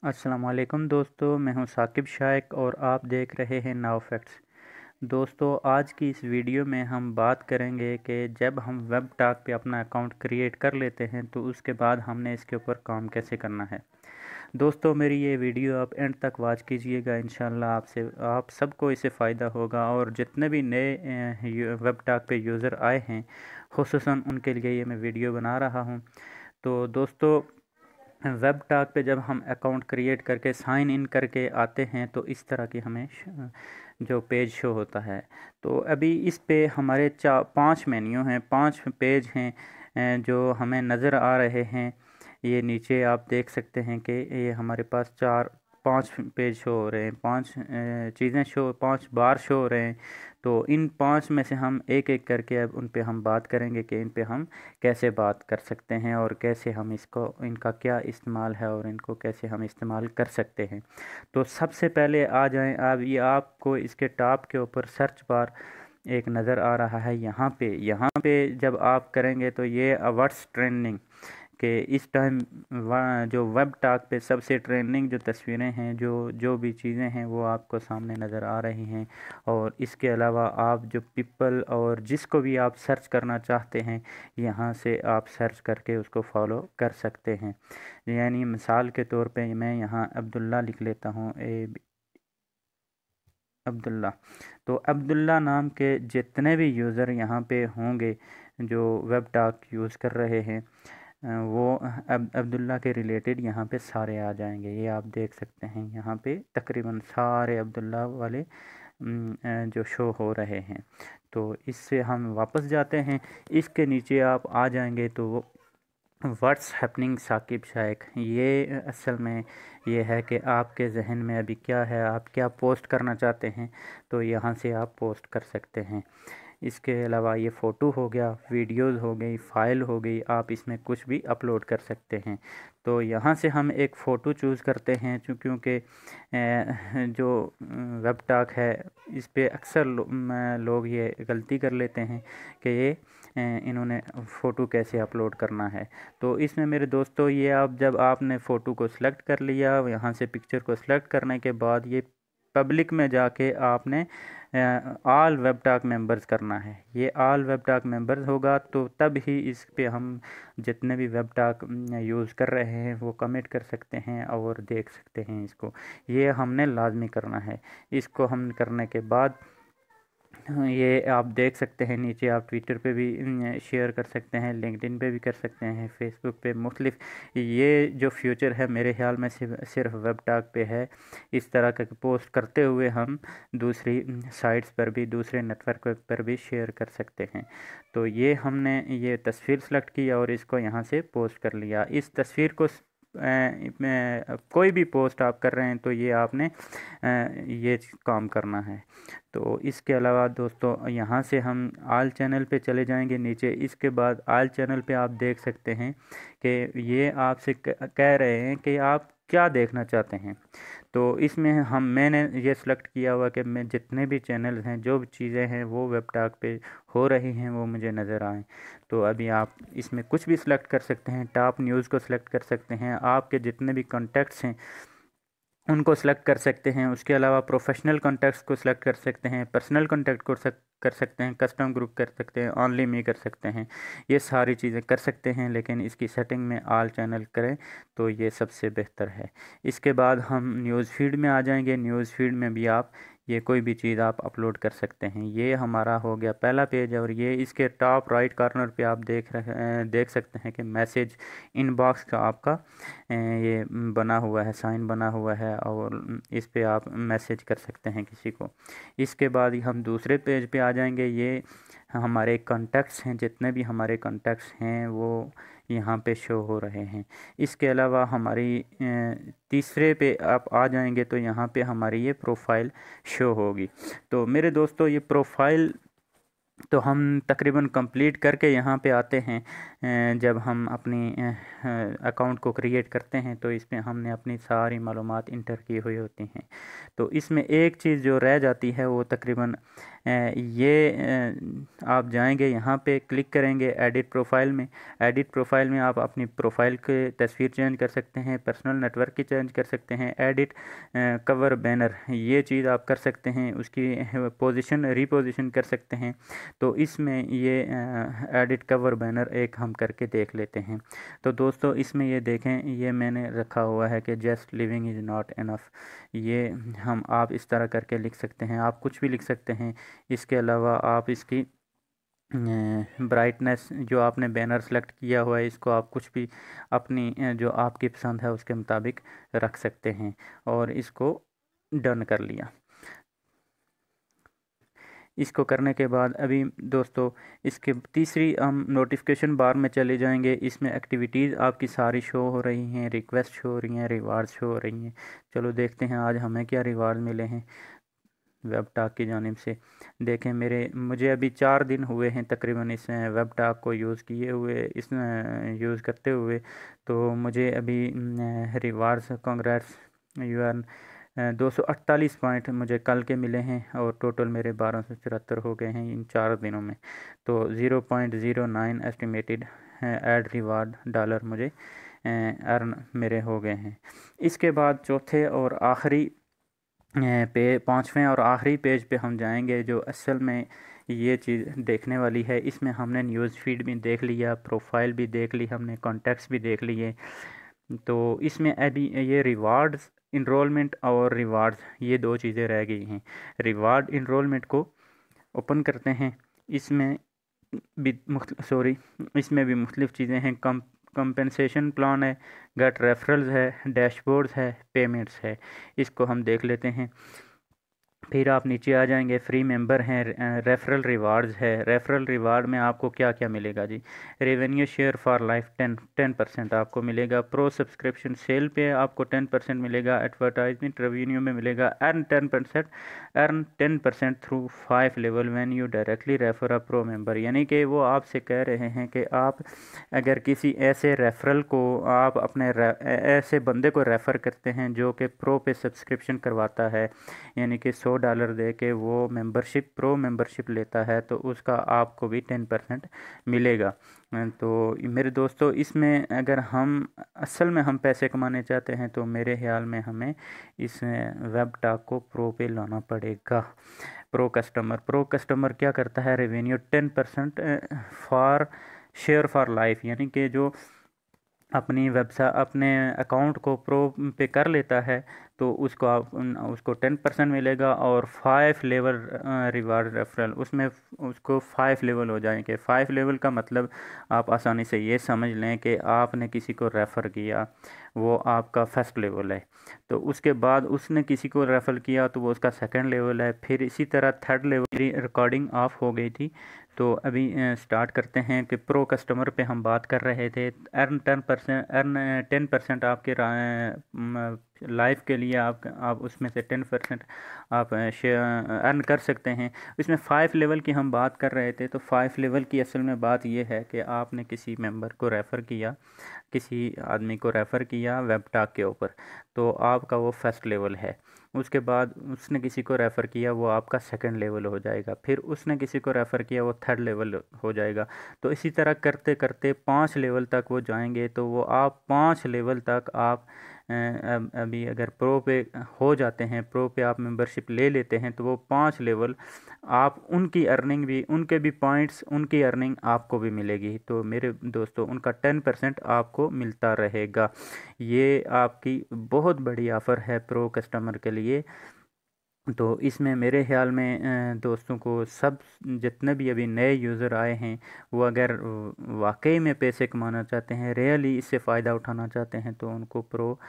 अस्सलाम वालेकुम दोस्तों, मैं हूं साकिब शाइक और आप देख रहे हैं नाउ फैक्ट्स। दोस्तों, आज की इस वीडियो में हम बात करेंगे कि जब हम वेब टॉक पे अपना अकाउंट क्रिएट कर लेते हैं तो उसके बाद हमने इसके ऊपर काम कैसे करना है। दोस्तों, मेरी ये वीडियो आप एंड तक वॉच कीजिएगा। इंशाल्लाह आप सबको इससे फ़ायदा होगा और जितने भी नए वेब टॉक पे यूज़र आए हैं खुसूसन उनके लिए ये मैं वीडियो बना रहा हूँ। तो दोस्तों, वेब टॉक पे जब हम अकाउंट क्रिएट करके साइन इन करके आते हैं तो इस तरह की हमें जो पेज शो होता है। तो अभी इस पे हमारे 5 मेन्यू हैं, 5 पेज हैं जो हमें नज़र आ रहे हैं। ये नीचे आप देख सकते हैं कि ये हमारे पास 5 पेज शो हो रहे हैं, 5 चीज़ें शो 5 बार शो हो रहे हैं। तो इन 5 में से हम एक एक करके अब उन पे हम बात करेंगे कि इन पे हम कैसे बात कर सकते हैं और कैसे हम इसको इनका क्या इस्तेमाल है और इनको कैसे हम इस्तेमाल कर सकते हैं। तो सबसे पहले आ जाएं, अब ये आपको इसके टॉप के ऊपर सर्च बार एक नज़र आ रहा है। यहाँ पे जब आप करेंगे तो ये व्हाट्स ट्रेंडिंग कि इस टाइम जो वेब टॉक पे सबसे ट्रेंडिंग जो तस्वीरें हैं, जो जो भी चीज़ें हैं वो आपको सामने नज़र आ रही हैं। और इसके अलावा आप जो पीपल और जिसको भी आप सर्च करना चाहते हैं यहाँ से आप सर्च करके उसको फॉलो कर सकते हैं। यानी मिसाल के तौर पे मैं यहाँ अब्दुल्ला लिख लेता हूँ, अब्दुल्ला। तो अब्दुल्ला नाम के जितने भी यूज़र यहाँ पे होंगे जो वेब टॉक यूज़ कर रहे हैं वो अब्दुल्ला के रिलेटेड यहाँ पे सारे आ जाएंगे। ये आप देख सकते हैं यहाँ पे तकरीबन सारे अब्दुल्ला वाले जो शो हो रहे हैं। तो इससे हम वापस जाते हैं, इसके नीचे आप आ जाएंगे तो व्हाट्स हैपनिंग साकिब शाइक, ये असल में ये है कि आपके जहन में अभी क्या है, आप क्या पोस्ट करना चाहते हैं तो यहाँ से आप पोस्ट कर सकते हैं। इसके अलावा ये फ़ोटो हो गया, वीडियोस हो गई, फ़ाइल हो गई, आप इसमें कुछ भी अपलोड कर सकते हैं। तो यहाँ से हम एक फ़ोटो चूज़ करते हैं क्योंकि जो वेब टॉक है इस पे अक्सर लोग ये गलती कर लेते हैं कि ये इन्होंने फ़ोटो कैसे अपलोड करना है। तो इसमें मेरे दोस्तों ये आप जब आपने फ़ोटो को सिलेक्ट कर लिया, यहाँ से पिक्चर को सिलेक्ट करने के बाद ये पब्लिक में जाके आपने ऑल वेब टॉक मेंबर्स करना है। ये ऑल वेब टॉक मेंबर्स होगा तो तब ही इस पे हम जितने भी वेब टॉक यूज़ कर रहे हैं वो कमेंट कर सकते हैं और देख सकते हैं इसको। ये हमने लाजमी करना है। इसको हम करने के बाद ये आप देख सकते हैं नीचे आप ट्विटर पे भी शेयर कर सकते हैं, लिंक्डइन पे भी कर सकते हैं, फेसबुक पे मुख्तलिफ। ये जो फ्यूचर है मेरे ख्याल में सिर्फ वेब टॉक पे है। इस तरह का पोस्ट करते हुए हम दूसरी साइट्स पर भी, दूसरे नेटवर्क पर भी शेयर कर सकते हैं। तो ये हमने ये तस्वीर सेलेक्ट की और इसको यहाँ से पोस्ट कर लिया। इस तस्वीर को कोई भी पोस्ट आप कर रहे हैं तो ये आपने ये काम करना है। तो इसके अलावा दोस्तों यहाँ से हम आल चैनल पे चले जाएंगे नीचे। इसके बाद आल चैनल पे आप देख सकते हैं कि ये आपसे कह रहे हैं कि आप क्या देखना चाहते हैं। तो इसमें मैंने ये सेलेक्ट किया हुआ कि मैं जितने भी चैनल हैं, जो भी चीज़ें हैं वो वेब टॉक पे हो रही हैं वो मुझे नज़र आएँ। तो अभी आप इसमें कुछ भी सिलेक्ट कर सकते हैं, टॉप न्यूज़ को सिलेक्ट कर सकते हैं, आपके जितने भी कॉन्टैक्ट्स हैं उनको सेलेक्ट कर सकते हैं। उसके अलावा प्रोफेशनल कॉन्टैक्ट्स को सिलेक्ट कर सकते हैं, पर्सनल कॉन्टैक्ट को कर सकते हैं, कस्टम ग्रुप कर सकते हैं, ओनली मी कर सकते हैं। ये सारी चीज़ें कर सकते हैं, लेकिन इसकी सेटिंग में ऑल चैनल करें तो ये सबसे बेहतर है। इसके बाद हम न्यूज़ फीड में आ जाएंगे। न्यूज़ फीड में भी आप ये कोई भी चीज़ आप अपलोड कर सकते हैं। ये हमारा हो गया पहला पेज और ये इसके टॉप राइट कॉर्नर पे आप देख सकते हैं कि मैसेज इनबॉक्स का आपका ये बना हुआ है, साइन बना हुआ है और इस पे आप मैसेज कर सकते हैं किसी को। इसके बाद ही हम दूसरे पेज पे आ जाएंगे। ये हमारे कॉन्टैक्ट्स हैं, जितने भी हमारे कॉन्टैक्ट्स हैं वो यहाँ पे शो हो रहे हैं। इसके अलावा हमारी तीसरे पे आप आ जाएंगे तो यहाँ पे हमारी ये प्रोफाइल शो होगी। तो मेरे दोस्तों ये प्रोफाइल तो हम तकरीबन कंप्लीट करके यहाँ पे आते हैं। जब हम अपनी अकाउंट को क्रिएट करते हैं तो इसमें हमने अपनी सारी मालूमात इंटर की हुई होती हैं। तो इसमें एक चीज़ जो रह जाती है वो तकरीबन आप जाएंगे यहाँ पे क्लिक करेंगे एडिट प्रोफाइल में। एडिट प्रोफाइल में आप अपनी प्रोफाइल की तस्वीर चेंज कर सकते हैं, पर्सनल नेटवर्क की चेंज कर सकते हैं, एडिट कवर बैनर ये चीज़ आप कर सकते हैं, उसकी पोजीशन रीपोजीशन कर सकते हैं। तो इसमें ये एडिट कवर बैनर एक हम करके देख लेते हैं। तो दोस्तों इसमें ये देखें, ये मैंने रखा हुआ है कि just living is not enough. ये हम आप इस तरह करके लिख सकते हैं, आप कुछ भी लिख सकते हैं। इसके अलावा आप इसकी ब्राइटनेस जो आपने बैनर सेलेक्ट किया हुआ है इसको आप कुछ भी अपनी जो आपकी पसंद है उसके मुताबिक रख सकते हैं। और इसको डन कर लिया। इसको करने के बाद अभी दोस्तों इसके तीसरी हम नोटिफिकेशन बार में चले जाएंगे। इसमें एक्टिविटीज़ आपकी सारी शो हो रही हैं, रिक्वेस्ट शो हो रही हैं, रिवार्ड्स शो हो रही हैं। चलो देखते हैं आज हमें क्या रिवार्ड मिले हैं वेब टॉक की जानिब से। देखें मुझे अभी 4 दिन हुए हैं तकरीबन इस वेब टॉक को यूज़ किए हुए, इस यूज़ करते हुए। तो मुझे अभी rewards congrats you are 248 point मुझे कल के मिले हैं और टोटल मेरे 1274 हो गए हैं इन 4 दिनों में। तो 0.09 एस्टिमेटेड ऐड रिवार्ड डॉलर मुझे अर्न मेरे हो गए हैं। इसके बाद चौथे और आखिरी पांचवें और आखिरी पेज पे हम जाएंगे जो असल में ये चीज़ देखने वाली है। इसमें हमने न्यूज़ फीड भी देख लिया, प्रोफाइल भी देख ली, हमने कॉन्टैक्ट्स भी देख लिए। तो इसमें अभी ये रिवार्ड्स इनरोलमेंट और रिवार्ड्स ये 2 चीज़ें रह गई हैं। रिवार्ड इनरोलमेंट को ओपन करते हैं। इसमें भी इसमें भी मुख्तलिफ़ चीज़ें हैं। कंपेंसेशन प्लान है, गेट रेफरल्स है, डैशबोर्ड्स है, पेमेंट्स है। इसको हम देख लेते हैं। फिर आप नीचे आ जाएंगे, फ्री मेंबर हैं, रेफरल रिवार्ड्स है। रेफरल रिवार्ड में आपको क्या क्या मिलेगा जी? रेवेन्यू शेयर फॉर लाइफ 10% आपको मिलेगा। प्रो सब्सक्रिप्शन सेल पे आपको 10% मिलेगा। एडवर्टाइजमेंट रेवेन्यू में मिलेगा earn 10% through 5 level when you directly refer a pro member. यानी कि वो आपसे कह रहे हैं कि आप अगर किसी ऐसे रेफरल को आप अपने ऐसे बंदे को रेफ़र करते हैं जो कि प्रो पे सब्सक्रिप्शन करवाता है, यानी कि $100 दे के वो प्रो मेंबरशिप लेता है, तो उसका आपको भी 10% मिलेगा। तो मेरे दोस्तों इसमें अगर हम असल में हम पैसे कमाने चाहते हैं तो मेरे ख्याल में हमें इस वेब टॉक को प्रो पे लाना पड़ेगा। प्रो कस्टमर क्या करता है? Revenue 10% for share for life, यानी कि जो अपनी वेबसाइट अपने अकाउंट को प्रो पे कर लेता है तो उसको 10% मिलेगा। और 5 लेवल रिवार्ड रेफरल, उसमें उसको 5 लेवल हो जाएंगे। 5 लेवल का मतलब आप आसानी से ये समझ लें कि आपने किसी को रेफ़र किया, वो आपका फर्स्ट लेवल है। तो उसके बाद उसने किसी को रेफ़र किया तो वो उसका सेकंड लेवल है। फिर इसी तरह थर्ड लेवल। रिकॉर्डिंग ऑफ हो गई थी तो अभी स्टार्ट करते हैं कि प्रो कस्टमर पे हम बात कर रहे थे। अर्न 10% आपके लाइफ के लिए आप उसमें से 10% आप अर्न कर सकते हैं। इसमें 5 लेवल की हम बात कर रहे थे। तो 5 लेवल की असल में बात यह है कि आपने किसी मेंबर को रेफ़र किया, किसी आदमी को रेफ़र किया वेब टॉक के ऊपर, तो आपका वो फर्स्ट लेवल है। उसके बाद उसने किसी को रेफ़र किया, वो आपका सेकंड लेवल हो जाएगा। फिर उसने किसी को रेफ़र किया, वो थर्ड लेवल हो जाएगा। तो इसी तरह करते करते 5 लेवल तक वो जाएंगे। तो वो आप 5 लेवल तक आप अभी अगर प्रो पे हो जाते हैं, प्रो पे आप मेंबरशिप ले लेते हैं, तो वो 5 लेवल आप उनकी अर्निंग भी, उनके भी पॉइंट्स, उनकी अर्निंग आपको भी मिलेगी। तो मेरे दोस्तों उनका 10% आपको मिलता रहेगा। ये आपकी बहुत बड़ी ऑफ़र है प्रो कस्टमर के लिए। तो इसमें मेरे ख्याल में दोस्तों को सब जितने भी अभी नए यूज़र आए हैं वो अगर वाकई में पैसे कमाना चाहते हैं, रियली इससे फ़ायदा उठाना चाहते हैं, तो उनको प्रो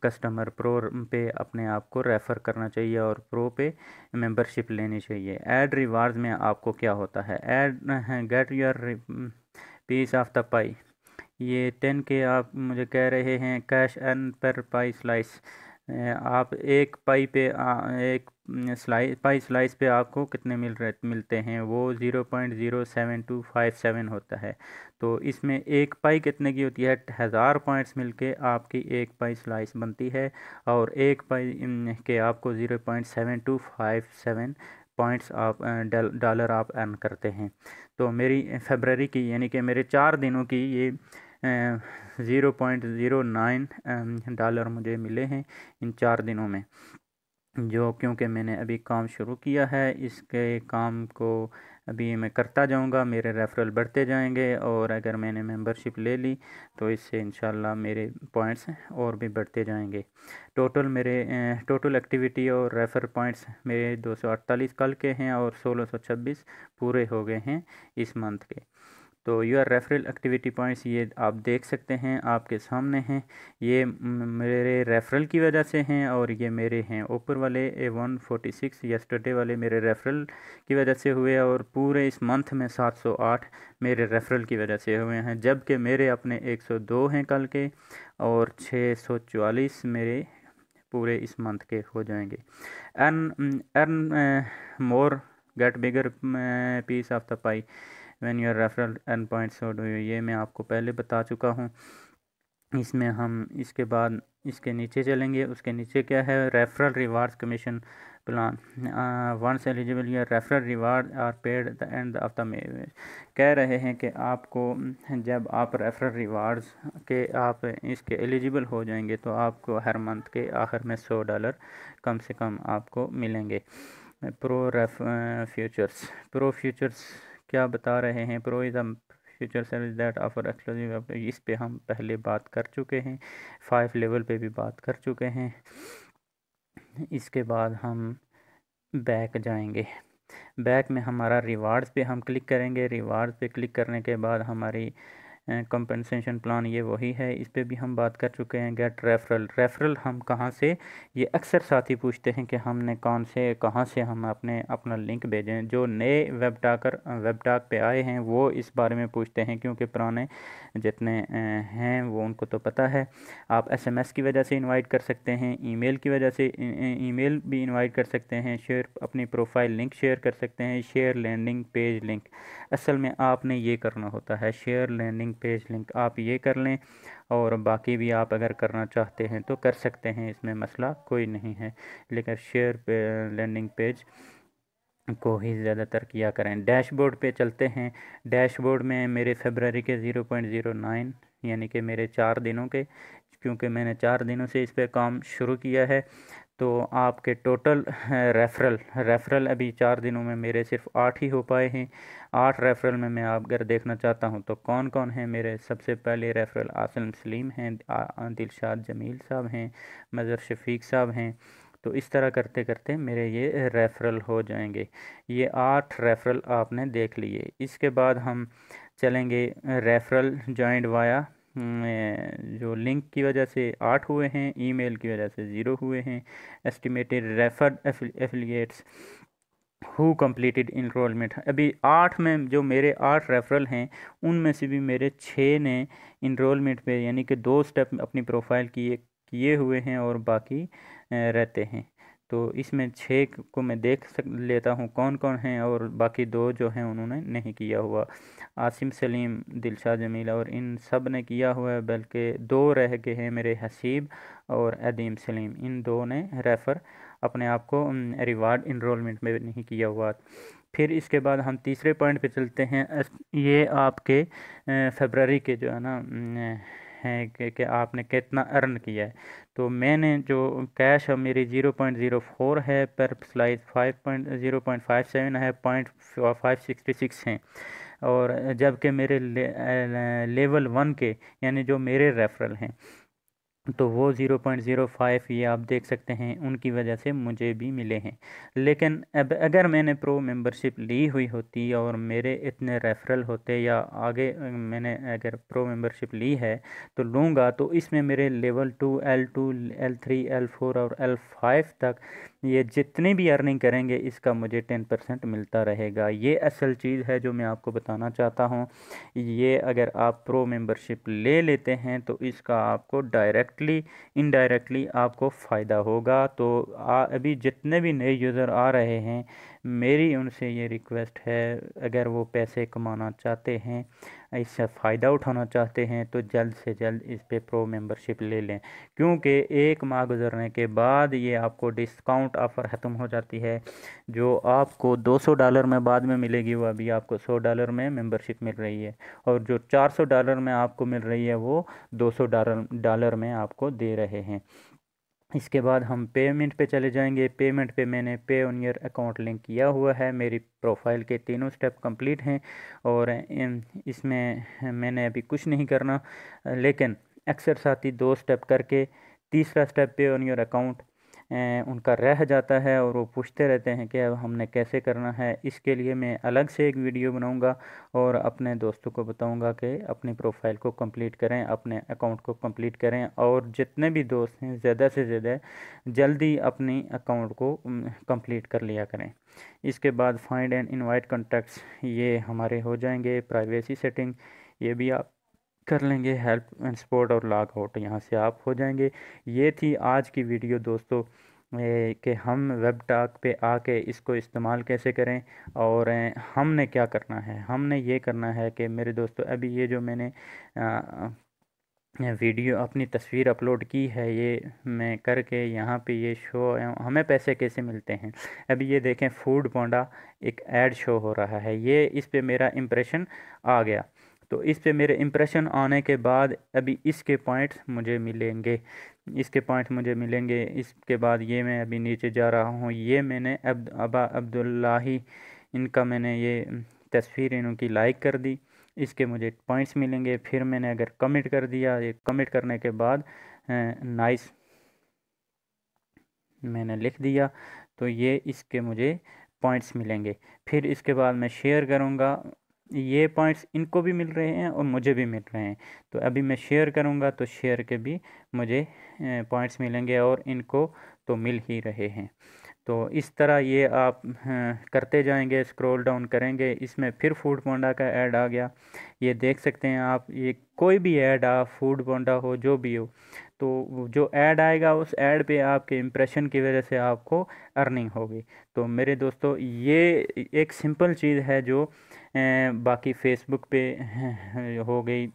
पे अपने आप को रेफ़र करना चाहिए और प्रो पे मेंबरशिप लेनी चाहिए। ऐड रिवार्ड्स में आपको क्या होता है? Ad get your piece of the pie, ये 10 के आप मुझे कह रहे हैं कैश अर्न पर पाई स्लाइस। आप एक पाई पे एक पाई स्लाइस पे आपको कितने मिलते हैं, वो 0.07257 होता है। तो इसमें एक पाई कितने की होती है, 1000 पॉइंट्स मिलके आपकी एक पाई स्लाइस बनती है, और एक पाई के आपको 0.7257 पॉइंट्स आप डॉलर आप अर्न करते हैं। तो मेरी फरवरी की यानी कि मेरे 4 दिनों की ये 0.09 डॉलर मुझे मिले हैं इन 4 दिनों में, जो क्योंकि मैंने अभी काम शुरू किया है, इसके काम को अभी मैं करता जाऊंगा, मेरे रेफरल बढ़ते जाएंगे, और अगर मैंने मेंबरशिप ले ली तो इससे इंशाल्लाह मेरे पॉइंट्स और भी बढ़ते जाएंगे। टोटल एक्टिविटी और रेफर पॉइंट्स मेरे 248 कल के हैं और 1626 पूरे हो गए हैं इस मंथ के। तो योर रेफरल एक्टिविटी पॉइंट्स ये आप देख सकते हैं, आपके सामने हैं। ये मेरे रेफरल की वजह से हैं, और ये मेरे हैं ऊपर वाले 146 यस्टरडे वाले मेरे रेफरल की वजह से हुए, और पूरे इस मंथ में 708 मेरे रेफरल की वजह से हुए हैं, जबकि मेरे अपने 102 हैं कल के, और 644 मेरे पूरे इस मंथ के हो जाएंगे। Earn more get bigger piece of the pie when your referral earn points, so do you, ये मैं आपको पहले बता चुका हूँ। इसमें हम इसके बाद इसके नीचे चलेंगे, उसके नीचे क्या है, referral rewards commission plan, once eligible your referral reward are paid at the end of the May. कह रहे हैं कि आपको जब आप रेफरल रिवार्ड्स के आप इसके एलिजिबल हो जाएंगे तो आपको हर मंथ के आखिर में $100 कम से कम आपको मिलेंगे। प्रो फ्यूचर्स क्या बता रहे हैं, pro is a future service that offer exclusive, इस पे हम पहले बात कर चुके हैं, 5 लेवल पे भी बात कर चुके हैं। इसके बाद हम बैक जाएंगे, बैक में हमारा रिवार्ड्स पे हम क्लिक करेंगे, रिवार्ड्स पे क्लिक करने के बाद हमारी कंपनसेशन प्लान ये वही है, इस पे भी हम बात कर चुके हैं। गेट रेफरल हम कहाँ से, ये अक्सर साथी पूछते हैं कि हमने कहाँ से हम अपना लिंक भेजें। जो नए वेब टॉक पे आए हैं वो इस बारे में पूछते हैं, क्योंकि पुराने जितने हैं वो उनको तो पता है। आप एसएमएस की वजह से इनवाइट कर सकते हैं, ईमेल की वजह से ईमेल भी इनवाइट कर सकते हैं, शेयर अपनी प्रोफाइल लिंक शेयर कर सकते हैं, शेयर लैंडिंग पेज लिंक। असल में आपने ये करना होता है, शेयर लैंडिंग पेज लिंक आप ये कर लें, और बाकी भी आप अगर करना चाहते हैं तो कर सकते हैं, इसमें मसला कोई नहीं है, लेकिन शेयर लैंडिंग पेज को ही ज़्यादातर किया करें। डैशबोर्ड पे चलते हैं, डैशबोर्ड में मेरे फरवरी के 0.09 यानी कि मेरे 4 दिनों के, क्योंकि मैंने 4 दिनों से इस पर काम शुरू किया है, तो आपके टोटल रेफरल अभी 4 दिनों में मेरे सिर्फ 8 ही हो पाए हैं। 8 रेफरल में मैं आप अगर देखना चाहता हूं तो कौन कौन है मेरे, सबसे पहले रेफरल आसिम सलीम हैं, दिलशाद जमील साहब हैं, मज़र शफीक साहब हैं। तो इस तरह करते करते मेरे ये रेफरल हो जाएंगे। ये 8 रेफरल आपने देख लिए। इसके बाद हम चलेंगे रेफरल जॉइंट वाया, जो लिंक की वजह से 8 हुए हैं, ईमेल की वजह से 0 हुए हैं। Estimated referred affiliates who completed enrolment, अभी 8 में जो मेरे 8 रेफरल हैं उनमें से भी मेरे 6 ने इनरोलमेंट पे यानी कि 2 स्टेप अपनी प्रोफाइल किए हुए हैं, और बाकी रहते हैं। तो इसमें 6 को मैं देख लेता हूँ कौन कौन हैं, और बाकी 2 जो हैं उन्होंने नहीं किया हुआ, आसिम सलीम, दिलशाद जमील, और इन सब ने किया हुआ है, बल्कि 2 रह गए हैं मेरे, हसीब और अदीम सलीम, इन 2 ने रेफ़र अपने आप को रिवार्ड इनरोलमेंट में नहीं किया हुआ। फिर इसके बाद हम तीसरे पॉइंट पे चलते हैं। ये आपके फरवरी के जो है ना हैं कि आपने कितना अर्न किया है। तो मैंने जो कैश है मेरी 0.04 है, पर स्लाइस 0.57 है, 566 हैं, और जबकि मेरे लेवल 1 के यानी जो मेरे रेफरल हैं तो वो 0.05 ये आप देख सकते हैं, उनकी वजह से मुझे भी मिले हैं। लेकिन अब अगर मैंने प्रो मेंबरशिप ली हुई होती और मेरे इतने रेफरल होते, या आगे मैंने अगर प्रो मेंबरशिप ली है तो लूँगा, तो इसमें मेरे लेवल 2 L2 L3 L4 और L5 तक ये जितनी भी अर्निंग करेंगे इसका मुझे 10% मिलता रहेगा। ये असल चीज़ है जो मैं आपको बताना चाहता हूँ। ये अगर आप प्रो मेंबरशिप ले लेते हैं तो इसका आपको डायरेक्ट डायरेक्टली इनडायरेक्टली आपको फ़ायदा होगा। तो अभी जितने भी नए यूज़र आ रहे हैं, मेरी उनसे ये रिक्वेस्ट है, अगर वो पैसे कमाना चाहते हैं, इससे फ़ायदा उठाना चाहते हैं, तो जल्द से जल्द इस पे प्रो मेंबरशिप ले लें, क्योंकि 1 माह गुजरने के बाद ये आपको डिस्काउंट ऑफ़र ख़त्म हो जाती है। जो आपको $200 में बाद में मिलेगी, वो अभी आपको $100 में मेंबरशिप मिल रही है, और जो $400 में आपको मिल रही है, वो $200 में आपको दे रहे हैं। इसके बाद हम पेमेंट पे चले जाएंगे। पेमेंट पे मैंने पे ऑन योर अकाउंट लिंक किया हुआ है। मेरी प्रोफाइल के तीनों स्टेप कंप्लीट हैं, और इसमें मैंने अभी कुछ नहीं करना, लेकिन अक्सर साथी 2 स्टेप करके तीसरा स्टेप पे ऑन योर अकाउंट उनका रह जाता है, और वो पूछते रहते हैं कि अब हमने कैसे करना है। इसके लिए मैं अलग से एक वीडियो बनाऊंगा और अपने दोस्तों को बताऊंगा कि अपनी प्रोफाइल को कंप्लीट करें, अपने अकाउंट को कंप्लीट करें, और जितने भी दोस्त हैं ज़्यादा से ज़्यादा जल्दी अपनी अकाउंट को कंप्लीट कर लिया करें। इसके बाद फाइंड एंड इनवाइट कॉन्टैक्ट्स ये हमारे हो जाएंगे। प्राइवेसी सेटिंग ये भी आप कर लेंगे। हेल्प एंड सपोर्ट और लॉग आउट यहाँ से आप हो जाएंगे। ये थी आज की वीडियो दोस्तों, कि हम वेब टॉक पे आके इसको इस्तेमाल कैसे करें, और हमने क्या करना है। हमने ये करना है कि मेरे दोस्तों, अभी ये जो मैंने वीडियो अपनी तस्वीर अपलोड की है, ये मैं करके यहाँ पे ये शो, हमें पैसे कैसे मिलते हैं। अभी ये देखें, फूड पांडा एक ऐड शो हो रहा है, ये इस पे मेरा इम्प्रेशन आ गया। तो इस पे मेरे इम्प्रेशन आने के बाद अभी इसके पॉइंट्स मुझे मिलेंगे, इसके पॉइंट्स मुझे मिलेंगे। इसके बाद ये मैं अभी नीचे जा रहा हूँ, ये मैंने अबा अब्दुल्लाही इनका मैंने ये तस्वीर इनकी लाइक कर दी, इसके मुझे पॉइंट्स मिलेंगे। फिर मैंने अगर कमेंट कर दिया, ये कमेंट करने के बाद नाइस मैंने लिख दिया, तो ये इसके मुझे पॉइंट्स मिलेंगे। फिर इसके बाद मैं शेयर करूँगा, ये पॉइंट्स इनको भी मिल रहे हैं और मुझे भी मिल रहे हैं। तो अभी मैं शेयर करूँगा, तो शेयर के भी मुझे पॉइंट्स मिलेंगे, और इनको तो मिल ही रहे हैं। तो इस तरह ये आप करते जाएंगे, स्क्रॉल डाउन करेंगे, इसमें फिर फूड पांडा का ऐड आ गया। ये देख सकते हैं आप, ये कोई भी ऐड आ, फूड पांडा हो, जो भी हो, तो जो ऐड आएगा उस ऐड पे आपके इम्प्रेशन की वजह से आपको अर्निंग होगी। तो मेरे दोस्तों, ये एक सिंपल चीज़ है जो बाकी फेसबुक पे हो गई,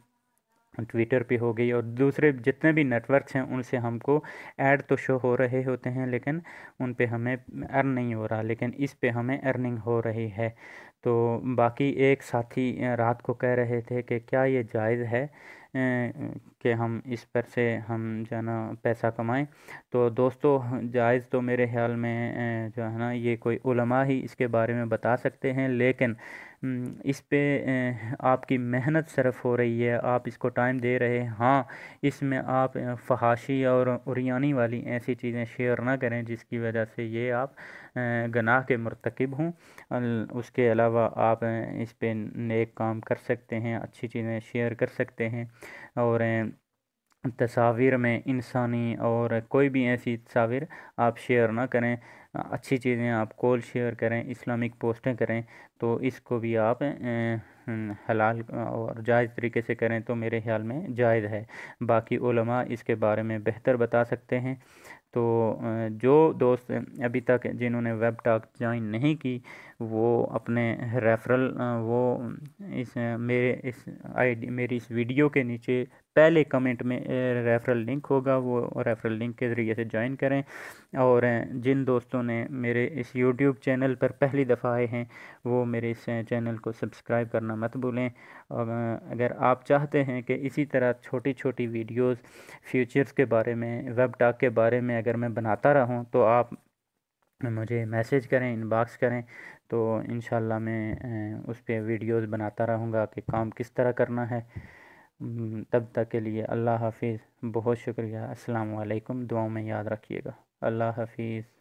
ट्विटर पे हो गई, और दूसरे जितने भी नेटवर्क्स हैं उनसे हमको ऐड तो शो हो रहे होते हैं, लेकिन उन पे हमें अर्न नहीं हो रहा, लेकिन इस पे हमें अर्निंग हो रही है। तो बाकी एक साथी रात को कह रहे थे कि क्या ये जायज़ है कि हम इस पर से हम जो है ना पैसा कमाएं। तो दोस्तों, जायज़ तो मेरे ख्याल में जो है ना, ये कोई उलमा ही इसके बारे में बता सकते हैं, लेकिन इस पे आपकी मेहनत सिर्फ हो रही है, आप इसको टाइम दे रहे हैं। हाँ, इसमें आप फहाशी और उरियानी वाली ऐसी चीज़ें शेयर ना करें जिसकी वजह से ये आप गनाह के मुर्तकिब हों। उसके अलावा आप इस पे नेक काम कर सकते हैं, अच्छी चीज़ें शेयर कर सकते हैं, और तस्वीर में इंसानी और कोई भी ऐसी तस्वीर आप शेयर ना करें। अच्छी चीज़ें आप कॉल शेयर करें, इस्लामिक पोस्टें करें, तो इसको भी आप हलाल और जायज़ तरीके से करें, तो मेरे ख्याल में जायज़ है। बाकी उलमा इसके बारे में बेहतर बता सकते हैं। तो जो दोस्त अभी तक जिन्होंने वेब टॉक ज्वाइन नहीं की, वो अपने रेफरल वो मेरी इस वीडियो के नीचे पहले कमेंट में रेफरल लिंक होगा, वो रेफरल लिंक के ज़रिए से ज्वाइन करें। और जिन दोस्तों ने मेरे इस यूट्यूब चैनल पर पहली दफ़ा आए हैं, वो मेरे इस चैनल को सब्सक्राइब करना मत भूलें। और अगर आप चाहते हैं कि इसी तरह छोटी छोटी वीडियोस फ्यूचर्स के बारे में, वेब टॉक के बारे में अगर मैं बनाता रहूं, तो आप मुझे मैसेज करें, इनबॉक्स करें, तो इंशाल्लाह मैं उस पर वीडियोस बनाता रहूँगा कि काम किस तरह करना है। तब तक के लिए अल्लाह हाफिज़, बहुत शुक्रिया। अस्सलाम वालेकुम, दुआओं में याद रखिएगा। अल्लाह हाफिज़।